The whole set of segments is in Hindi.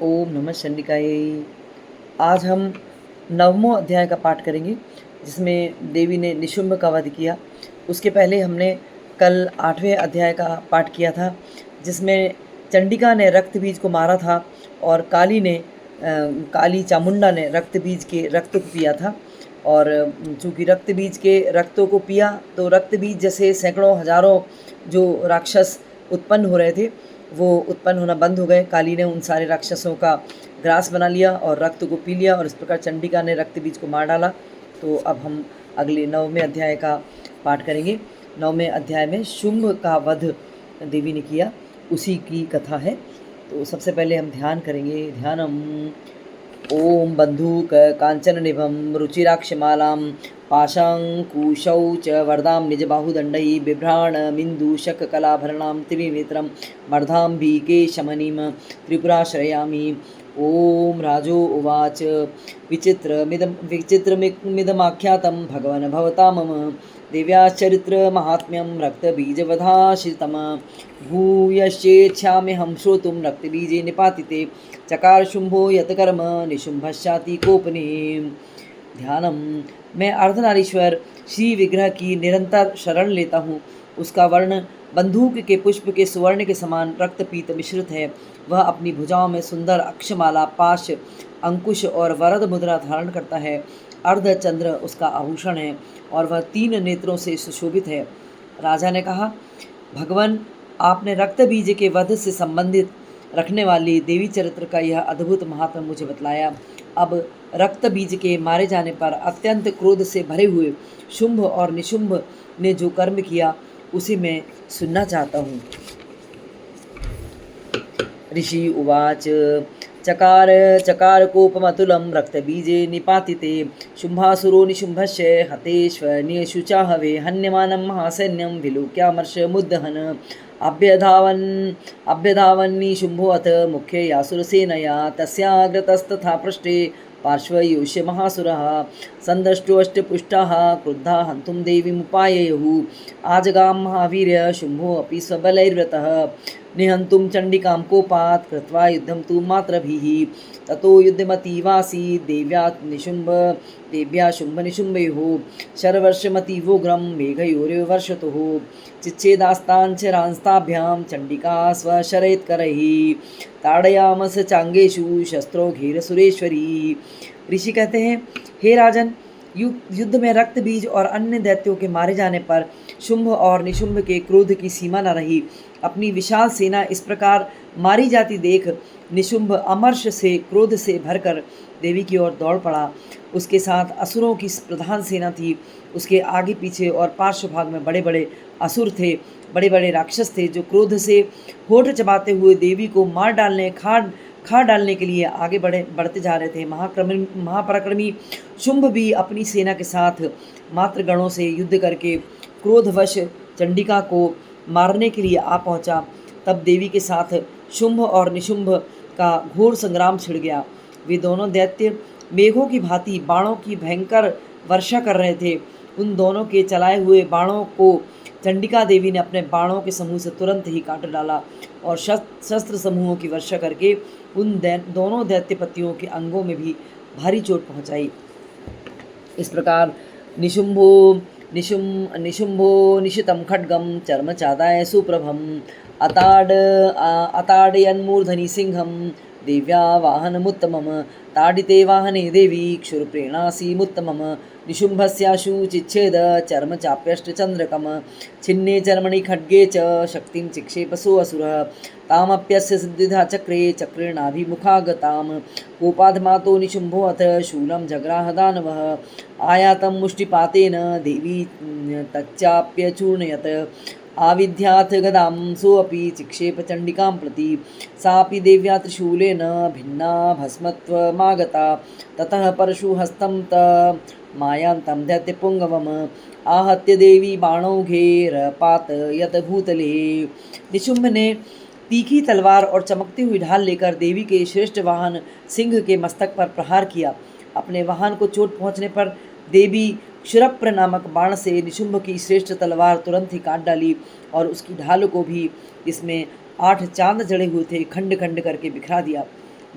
ओम नमः चंडिकाय। आज हम नवमों अध्याय का पाठ करेंगे, जिसमें देवी ने निशुंभ का वध किया। उसके पहले हमने कल 8वें अध्याय का पाठ किया था, जिसमें चंडिका ने रक्त बीज को मारा था और काली चामुंडा ने रक्त बीज के रक्त को पिया था। और चूँकि रक्त बीज के रक्तों को पिया तो रक्त बीज जैसे सैकड़ों हजारों जो राक्षस उत्पन्न हो रहे थे वो उत्पन्न होना बंद हो गए। काली ने उन सारे राक्षसों का ग्रास बना लिया और रक्त को पी लिया, और इस प्रकार चंडिका ने रक्त बीज को मार डाला। तो अब हम अगले 9वें अध्याय का पाठ करेंगे। 9वें अध्याय में शुंभ का वध देवी ने किया, उसी की कथा है। तो सबसे पहले हम ध्यान करेंगे। ध्यानम ओम बंधूक कांचन निभम रुचिराक्षमालां पाशांकुशौ च वरदां निजबाहुदण्डैः बिभ्राणमिन्दूशककलाभरणां त्रिनेत्रं मर्धाम्बिके शमनीं त्रिपुराश्रयामि। ओम राजो उवाच विचित्रमिदमाख्यातं भगवन् भवता मम देव्याश्चरित्रमाहात्म्यं रक्तबीजवधाश्रितं भूयश्चेच्छाम्यहं श्रोतुं रक्तबीजे निपातिते चकार शुंभो यतकर्म निशुंभश्चाति कोपने। ध्यानम मैं अर्धनारीश्वर श्री विग्रह की निरंतर शरण लेता हूँ। उसका वर्ण बंदूक के पुष्प के सुवर्ण के समान रक्तपीत मिश्रित है। वह अपनी भुजाओं में सुंदर अक्षमाला, पाश, अंकुश और वरद मुद्रा धारण करता है। अर्धचंद्र उसका आभूषण है और वह 3 नेत्रों से सुशोभित है। राजा ने कहा, भगवान, आपने रक्त बीज के वध से संबंधित रखने वाली देवी चरित्र का यह अद्भुत महात्म मुझे बतलाया। अब रक्त बीज के मारे जाने पर अत्यंत क्रोध से भरे हुए शुंभ और निशुंभ ने जो कर्म किया उसे मैं सुनना चाहता हूँ। ऋषि उवाच चकार चकार कोपमतुलं रक्तबीजे निपातिते शुंभासुरो निशुंभस्य हतेष्वन्यशुचा हवे हन्यमानं महासैन्यं विलोक्यामर्षमुद्दहन् अभ्यधावन्निशुम्भोऽथ मुख्य यासुरसेनया तस्याग्रतस्तथा पृष्ठे पार्श्वयोष्य महासुरः सन्दृष्टोऽष्टपुष्टाः क्रुद्धा हन्तुं देवीमुपाययुः आजगां महावीर्य शुम्भोऽपि स्वबलैर्व्रतः निहन्तुं चण्डिकां कोपात् कृत्वा युद्धं तु मात्रभिः ततो युद्धमतीवासी देव्या शुम्भनिशुम्भयोः शरवर्षमतीवोग्रं मेघयोर्वर्षतुः चिच्छेदास्ताञ्चरांस्ताभ्यां चण्डिका स्वशरैत्करैः ताडयामस चांगेषु शस्त्रोघीरसुरेश्वरी। ऋषि कहते हैं, हे राजन, युद्ध में रक्त बीज और अन्य दैत्यों के मारे जाने पर शुंभ और निशुंभ के क्रोध की सीमा न रही। अपनी विशाल सेना इस प्रकार मारी जाती देख निशुंभ अमर्ष से क्रोध से भरकर देवी की ओर दौड़ पड़ा। उसके साथ असुरों की प्रधान सेना थी। उसके आगे पीछे और पार्श्व भाग में बड़े बड़े असुर थे, बड़े बड़े राक्षस थे, जो क्रोध से होठ चबाते हुए देवी को मार डालने खा डालने के लिए आगे बढ़ते जा रहे थे। महापराक्रमी शुंभ भी अपनी सेना के साथ मात्र गणों से युद्ध करके क्रोधवश चंडिका को मारने के लिए आ पहुंचा। तब देवी के साथ शुंभ और निशुंभ का घोर संग्राम छिड़ गया। वे दोनों दैत्य मेघों की भांति बाणों की भयंकर वर्षा कर रहे थे। उन दोनों के चलाए हुए बाणों को चंडिका देवी ने अपने बाणों के समूह से तुरंत ही काट डाला और शस्त्र समूहों की वर्षा करके उन दोनों दैत्यपतियों के अंगों में भी भारी चोट पहुंचाई। इस प्रकार निशुंभो निशितं खड्गं चर्मचादाय सुप्रभम् अताडयन्मूर्धनि सिंहं देव्या वाहनमुत्तमम् ताडिते वाहने देवी क्षुरप्रेणासीमुत्तमम् निशुंभस्याशु चिच्छेद चर्म चाप्यष्टचन्द्रकम् छिन्ने चर्मणि खड्गे च शक्तिं चिक्षेपसो असुरः तामप्यस्य सिद्धिधा चक्रे चक्रेणाभिमुखागतां कोपाधमातो निशुंभोऽथ शूलं जग्राह दानवः आयातं मुष्टिपातेन देवी तच्चाप्यचूर्णयत् आविध्याथ गदां सोऽपि चिक्षेप चण्डिकां प्रति सापि देव्या त्रिशूलेन भिन्ना भस्मत्वमागता ततः परशुहस्तं मायान्तं दैत्यपुङ्गवम् आहत्य देवी बाणौघेरपातयत भूतले। निशुंभ ने तीखी तलवार और चमकती हुई ढाल लेकर देवी के श्रेष्ठ वाहन सिंह के मस्तक पर प्रहार किया। अपने वाहन को चोट पहुंचने पर देवी क्षुरप्र नामक बाण से निशुंभ की श्रेष्ठ तलवार तुरंत ही काट डाली और उसकी ढाल को भी, इसमें 8 चांद जड़े हुए थे, खंड खंड करके बिखरा दिया।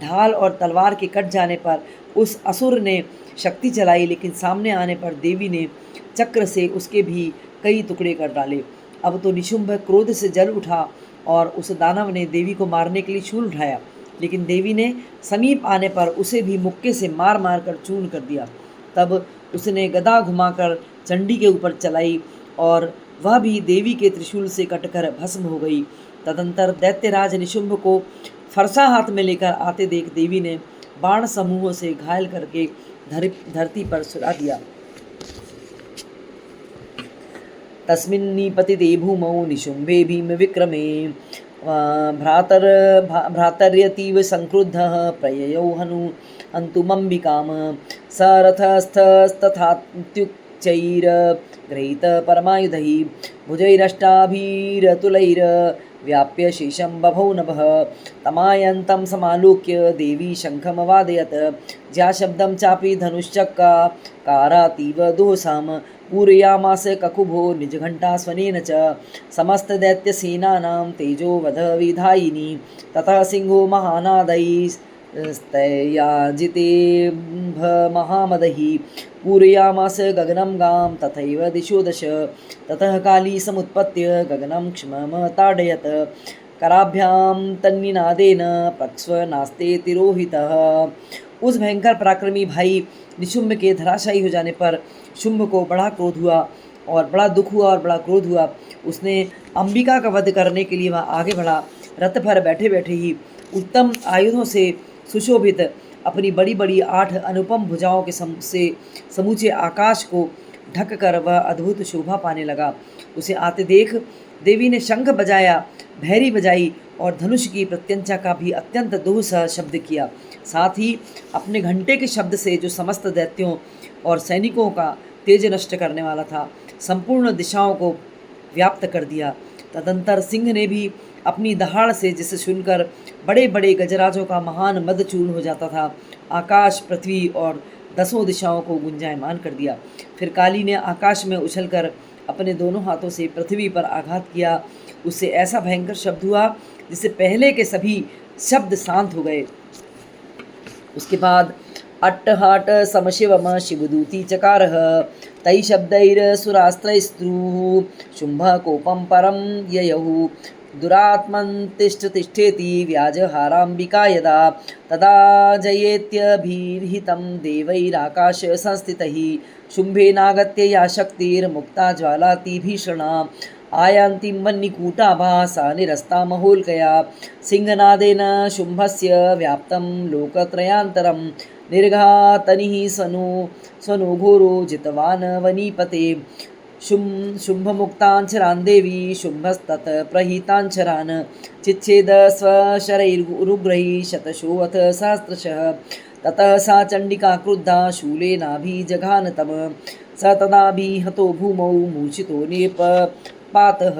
ढाल और तलवार के कट जाने पर उस असुर ने शक्ति चलाई, लेकिन सामने आने पर देवी ने चक्र से उसके भी कई टुकड़े कर डाले। अब तो निशुंभ क्रोध से जल उठा और उस दानव ने देवी को मारने के लिए शूल उठाया, लेकिन देवी ने समीप आने पर उसे भी मुक्के से मार मार कर चूर्ण कर दिया। तब उसने गदा घुमाकर चंडी के ऊपर चलाई और वह भी देवी के त्रिशूल से कटकर भस्म हो गई। तदंतर दैत्यराज निशुंभ को फरसा हाथ में लेकर आते देख देवी ने बाण समूहों से घायल करके धरती पर सुला दिया। तस्मिन्निपतिते भूमौ निशुंभे भीम विक्रमे भ्रातर्यतीव संक्रुद्धः प्रययौ हन्तुमम्बिकाम् स रथस्थस्तथात्युच्चैर्गृहीत परमायुधैः भुजैरष्टाभिरतुलैर्व्याप्य शेषं बभौ नभः तमायन्तं समालोक्य देवी शङ्खमवादयत् ज्याशब्दं चापि धनुश्चक्रातीव दोषाम् पूरयामास ककुभो निजघण्टा स्वनेन च समस्तदैत्यसेनानां तेजोवध विधायिनी ततः सिंहो महानादैस्तयाजिते महामदः पूरयामास गगनं गां तथैव दिशो दश ततः काली समुत्पत्य गगनं क्षममताडयत् कराभ्यां तन्निनादेन प्रक्स्वनास्ते तिरोहितः। उस भयंकर पराक्रमी भाई निशुंभ के धराशायी हो जाने पर शुंभ को बड़ा क्रोध हुआ और बड़ा दुख हुआ और बड़ा क्रोध हुआ। उसने अंबिका का वध करने के लिए वह आगे बढ़ा। रथ पर बैठे बैठे ही उत्तम आयुधों से सुशोभित अपनी बड़ी बड़ी 8 अनुपम भुजाओं के से समूचे आकाश को ढक कर वह अद्भुत शोभा पाने लगा। उसे आते देख देवी ने शंख बजाया, भैरी बजाई और धनुष की प्रत्यंचा का भी अत्यंत दोहसा शब्द किया। साथ ही अपने घंटे के शब्द से, जो समस्त दैत्यों और सैनिकों का तेज नष्ट करने वाला था, संपूर्ण दिशाओं को व्याप्त कर दिया। तदंतर सिंह ने भी अपनी दहाड़ से, जिसे सुनकर बड़े बड़े गजराजों का महान मद चूर्ण हो जाता था, आकाश, पृथ्वी और 10 दिशाओं को गुंजायमान कर दिया। फिर काली ने आकाश में उछलकर अपने दोनों हाथों से पृथ्वी पर आघात किया। उससे ऐसा भयंकर शब्द हुआ जिससे पहले के सभी शब्द शांत हो गए। उसके बाद अट्टहाट समशिवम शिवदूती चकारः तै शब्दैरसुरास्त्रैस्त्रुः शुंभः कोपं परं ययौ दुरात्मन्तिष्ठतिष्ठेति व्याजहाराम्बिका यदा तदा जयेत्यभिहितं देवैराकाश संस्थितैः शुंभेनागत्य या शक्तिर्मुक्ता ज्वालातिभीषणा आयान्तीं वह्निकूटाभा सा निरस्ता महोल्कया सिंहनादेन शुंभस्य व्याप्तं लोकत्रयान्तरं निर्घातनिः स्वनो घोरो जितवान् वनीपते शुंभमुक्ताञ्चरान् देवी शुंभस्तत् प्रहीताञ्चरान् चिच्छेद स्वशरैरुग्रैः शतशोऽथ सहस्रशः ततः सा चण्डिका क्रुद्धा शूलेनाभिजघान तम् स तदाभिहतो भूमौ मूर्छितो निपातः।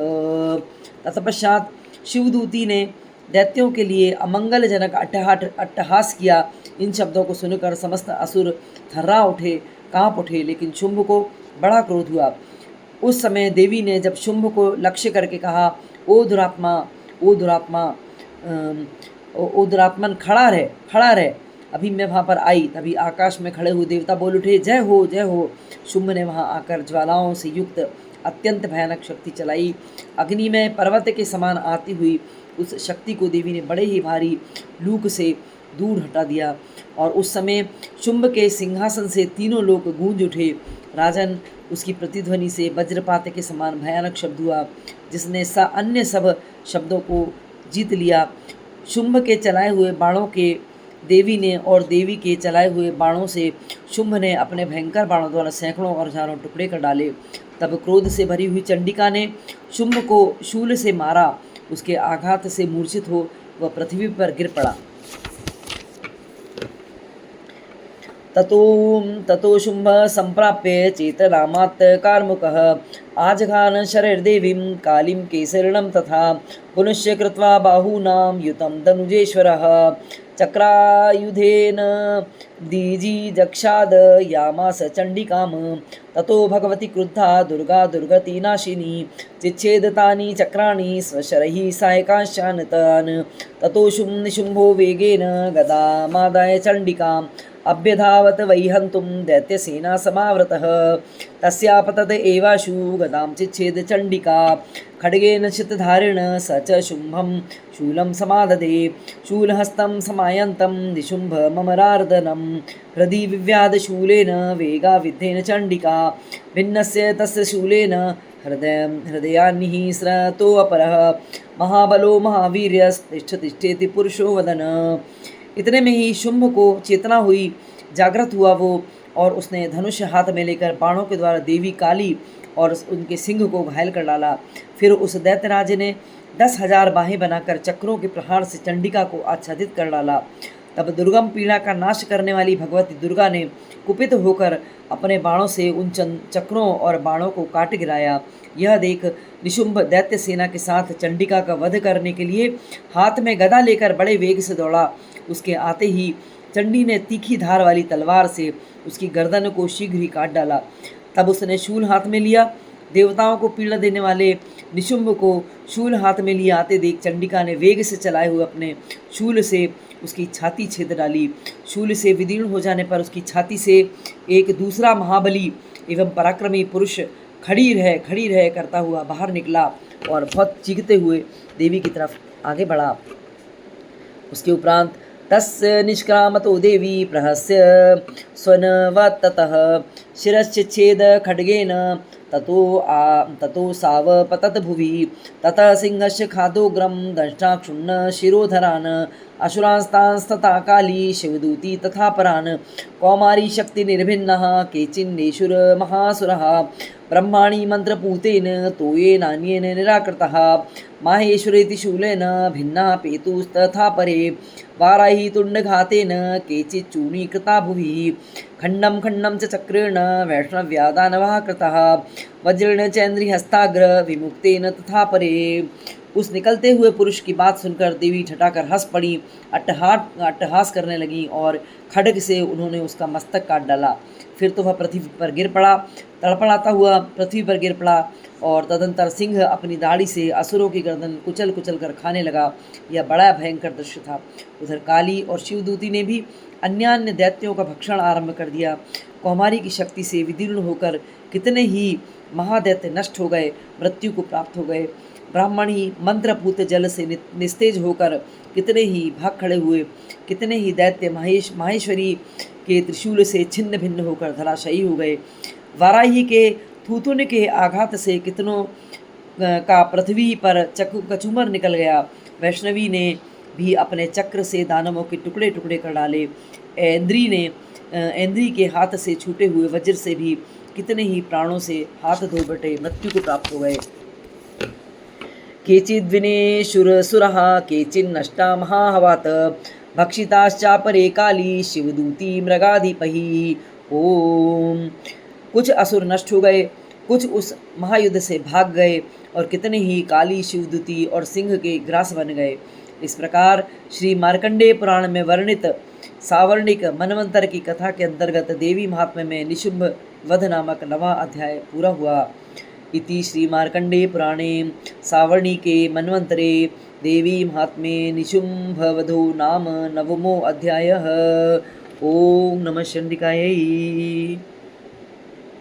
तत्पश्चात शिवदूती ने दैत्यों के लिए अमंगलजनक अट्टहास किया। इन शब्दों को सुनकर समस्त असुर थर्रा उठे, कांप उठे, लेकिन शुंभ को बड़ा क्रोध हुआ। उस समय देवी ने जब शुंभ को लक्ष्य करके कहा, ओ दुरात्मा, ओ दुरात्मा, ओ दुरात्मन, खड़ा रहे। अभी मैं वहाँ पर आई, तभी आकाश में खड़े हुए देवता बोल उठे, जय हो, जय हो। शुंभ ने वहाँ आकर ज्वालाओं से युक्त अत्यंत भयानक शक्ति चलाई। अग्नि में पर्वत के समान आती हुई उस शक्ति को देवी ने बड़े ही भारी लूक से दूर हटा दिया। और उस समय शुंभ के सिंहासन से तीनों लोग गूंज उठे। राजन, उसकी प्रतिध्वनि से वज्रपात के समान भयानक शब्द हुआ, जिसने अन्य सब शब्दों को जीत लिया। शुंभ के चलाए हुए बाणों के देवी ने और देवी के चलाए हुए बाणों से शुंभ ने अपने भयंकर बाणों द्वारा सैकड़ों और हजारों टुकड़े कर डाले। तब क्रोध से भरी हुई चंडिका ने शुंभ को शूल से मारा। उसके आघात से मूर्छित हो वह पृथ्वी पर गिर पड़ा। ततो शुंभ संप्राप्य चेतनामात् कार्मुकः आजघान शरैर्देवीं कालीं केसरिणं तथा पुनश्च कृत्वा बाहूनां युतं धनुजेश्वरः चक्रायुधेन दीजिजक्षाद यामास चण्डिकां ततो भगवती क्रुद्धा दुर्गा दुर्गति नाशिनी चिच्छेदतानि चक्राणि स्वशरैः सायकांश्चानतान् ततो निशुम्भो वेगेन गदामादाय चण्डिकाम् अभ्यधावत वैहन्तुं दैत्यसेना समावृतः तस्यापतत एवाशु गदां चिच्छेद चण्डिका खड्गेन चितधारिण स च शुम्भं शूलं समाददे शूलहस्तं समायन्तं निशुम्भ ममरार्दनं हृदि विव्याधशूलेन वेगाविद्धेन चण्डिका भिन्नस्य तस्य शूलेन हृदयान्निः स्रतोऽपरः महाबलो महावीर्यस्तिष्ठतिष्ठेति पुरुषो वदन। इतने में ही शुंभ को चेतना हुई, जागृत हुआ वो, और उसने धनुष हाथ में लेकर बाणों के द्वारा देवी काली और उनके सिंह को घायल कर डाला। फिर उस दैत्यराज ने 10,000 बाहें बनाकर चक्रों के प्रहार से चंडिका को आच्छादित कर डाला। तब दुर्गम पीड़ा का नाश करने वाली भगवती दुर्गा ने कुपित होकर अपने बाणों से उन चक्रों और बाणों को काट गिराया। यह देख निशुंभ दैत्य सेना के साथ चंडिका का वध करने के लिए हाथ में गदा लेकर बड़े वेग से दौड़ा। उसके आते ही चंडी ने तीखी धार वाली तलवार से उसकी गर्दन को शीघ्र ही काट डाला। तब उसने शूल हाथ में लिया। देवताओं को पीड़ा देने वाले निशुंभ को शूल हाथ में लिए आते देख चंडिका ने वेग से चलाए हुए अपने शूल से उसकी छाती छेद डाली। शूल से विदीर्ण हो जाने पर उसकी छाती से एक दूसरा महाबली एवं पराक्रमी पुरुष खड़ी रह करता हुआ बाहर निकला और बहुत चीखते हुए देवी की तरफ आगे बढ़ा। उसके उपरांत तस्य निष्क्रामतो देवी प्रहस्य स्वनवततः शिरश्चिच्छेद खड्गेन ततो सावपतत भुवि ततः सिंहस्य खादोग्रं दंष्टाक्षुण्ण शिरोधरान् असुरांस्तांस्तथा काली शिवदूती तथा परान् कौमारी शक्ति निर्भिन्नः केचिन्नेषुर महासुरः ब्रह्माणि मंत्रपूतेन तोयेनान्येन निराकृतः माहेश्वरेति शूलेन भिन्ना पेतुस्तथा परे वाराही तुण्डघातेन केचित् चूर्णीकृता भुवि खण्डं खण्डं च चक्रेण वैष्णव्यादानवः कृतः वज्रेण चैन्द्रिहस्ताग्र विमुक्तेन तथा परे। उस निकलते हुए पुरुष की बात सुनकर देवी ठठाकर हंस पड़ी, अट्टहास करने लगी और खड्ग से उन्होंने उसका मस्तक काट डाला। फिर तो वह पृथ्वी पर गिर पड़ा, तड़पड़ाता हुआ पृथ्वी पर गिर पड़ा और तदंतर सिंह अपनी दाढ़ी से असुरों की गर्दन कुचल कुचल कर खाने लगा। यह बड़ा भयंकर दृश्य था। उधर काली और शिवदूती ने भी अन्यान्य दैत्यों का भक्षण आरंभ कर दिया। कौमारी की शक्ति से विदीर्ण होकर कितने ही महादैत्य नष्ट हो गए, मृत्यु को प्राप्त हो गए। ब्राह्मणी मंत्रपूत जल से निस्तेज होकर कितने ही भाग खड़े हुए। कितने ही दैत्य माहेश्वरी के त्रिशूल से छिन्न भिन्न होकर धराशायी हो गए। वाराही के थूथुन के आघात से कितनों का पृथ्वी पर कचूमर निकल गया। वैष्णवी ने भी अपने चक्र से दानवों के टुकड़े टुकड़े कर डाले। ऐन्द्री के हाथ से छूटे हुए वज्र से भी कितने ही प्राणों से हाथ धो बटे मृत्यु को प्राप्त हो गए। केचिद्विनेशुरसुरः केचिन्नष्टा महाहवात् भक्षिताश्चापरे काली शिवदूती मृगाधिपैः। ओम। कुछ असुर नष्ट हो गए, कुछ उस महायुद्ध से भाग गए और कितने ही काली शिवदूती और सिंह के ग्रास बन गए। इस प्रकार श्री मार्कंडेय पुराण में वर्णित सावर्णिक मनवंतर की कथा के अंतर्गत देवी महात्म्य में निशुंभ वध नामक 9वां अध्याय पूरा हुआ। इति श्री मार्कंडेय पुराणे सावर्णिके मनवंतरे देवी महात्म्ये निशुंभ वधो नाम 9मो अध्यायः। ओम नमः चंडिकायै।